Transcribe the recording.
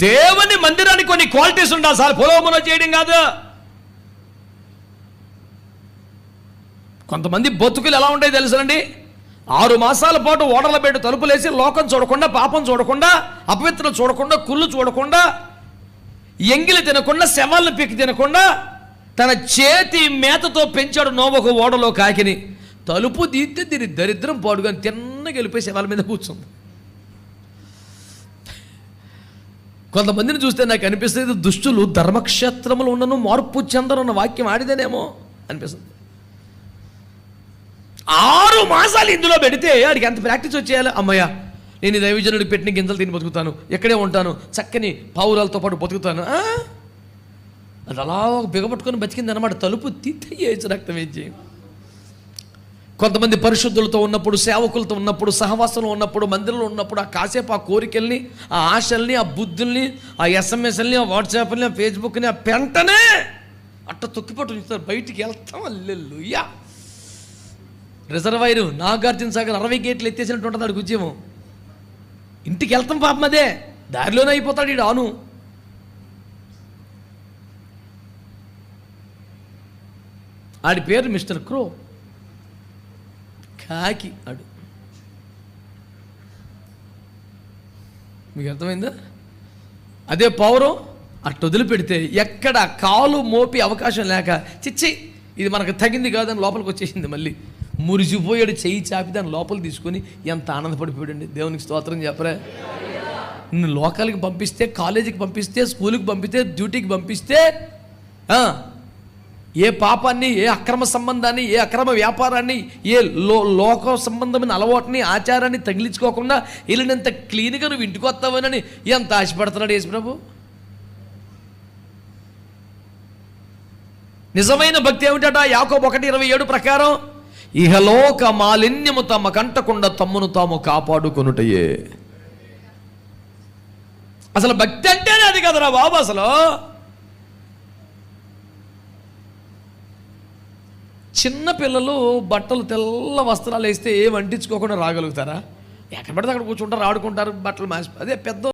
దేవుని మందిరానికి కొన్ని క్వాలిటీస్ ఉండాలి సార్, పొలోమనో చేయడం కాదు. కొంతమంది బతుకులు ఎలా ఉంటాయి తెలుసునండి, 6 మాసాల పాటు ఓడల బయట తలుపులేసి లోకం చూడకుండా, పాపం చూడకుండా, అపవిత్రం చూడకుండా, కుళ్ళు చూడకుండా, ఎంగిలి తినకుండా, శవాలను పీకి తినకుండా తన చేతి మేతతో పెంచాడు నోవహు ఓడలో కాకిని. తలుపు తీస్తే దీని దరిద్రం పాడుగాని తిన్నగా వెళ్ళిపోయి శవాల మీద కూర్చుంది. కొంతమందిని చూస్తే నాకు అనిపిస్తుంది దుష్టులు ధర్మక్షేత్రములు ఉన్నను మార్పు చెందనున్న వాక్యం ఆడిదేనేమో అనిపిస్తుంది. 6 మాసాలు ఇందులో పెడితే వాడికి ఎంత ప్రాక్టీస్ వచ్చేయాలి. అమ్మయ్య, నేను ఈ దైవజనుడికి పెట్టిన గింజలు తిని బతుకుతాను, ఎక్కడే ఉంటాను, చక్కని పావురాలతో పాటు బతుకుతాను. అది అలా బిగపట్టుకొని బతికింది అనమాట. తలుపు తీస్తే ఏచి రక్తం వేచి. కొంతమంది పరిశుద్ధులతో ఉన్నప్పుడు, సేవకులతో ఉన్నప్పుడు, సహవాసంలో ఉన్నప్పుడు, మందిరంలో ఉన్నప్పుడు కాసేపు ఆ కోరికల్ని, ఆ ఆశల్ని, ఆ బుద్ధుల్ని, ఆ ఎస్ఎంఎస్ల్ని, ఆ వాట్సాప్ని, ఆ ఫేస్బుక్ని, ఆ పెంటనే అట్ట తొక్కిపట్టు ఉంచుతారు. బయటికి వెళ్తాం అల్లెల్లుయ్యా. రిజర్వాయరు నాగార్జున సాగర్ 60 గేట్లు ఎత్తేసినట్టు ఉంటుంది ఆడికి ఉద్యమం. ఇంటికి వెళ్తాం పాపం, అదే దారిలోనే అయిపోతాడు ఈడు. ఆను ఆడి పేరు మిస్టర్ క్రో, కాకి ఆడు. మీకు అర్థమైందా? అదే పౌరం అట్టు వదిలిపెడితే ఎక్కడ కాలు మోపి అవకాశం లేక చిచ్చి ఇది మనకు తగింది కాదని లోపలికి వచ్చేసింది. మళ్ళీ మురిసిపోయాడు, చెయ్యి చాపి దాన్ని లోపలికి తీసుకొని ఎంత ఆనందపడిపోయాడండి. దేవునికి స్తోత్రం చెప్పరా. నిన్ను లోకాలకి పంపిస్తే, కాలేజీకి పంపిస్తే, స్కూల్కి పంపిస్తే, డ్యూటీకి పంపిస్తే ఏ పాపాన్ని, ఏ అక్రమ సంబంధాన్ని, ఏ అక్రమ వ్యాపారాన్ని, ఏ లోక సంబంధమైన అలవాటుని, ఆచారాన్ని తగిలించుకోకుండా వెళ్ళినంత క్లీన్గా నువ్వు ఇంటికి వస్తావనని ఎంత ఆశపడుతున్నాడు యేసు ప్రభు. నిజమైన భక్తి ఏమిటట? యాకోబు 1:27 ప్రకారం ఇహలోక మాలిన్యము తమ కంటకుండా తమ్మును తాము కాపాడుకొనుటయే. అసలు భక్తి అంటేనే అది కదరా బాబు. అసలు చిన్న పిల్లలు బట్టలు తెల్ల వస్త్రాలు వేస్తే ఏం అంటించుకోకుండా రాగలుగుతారా? ఎక్కడ పడితే అక్కడ కూర్చుంటారు, ఆడుకుంటారు, బట్టలు మాసి. అదే పెద్ద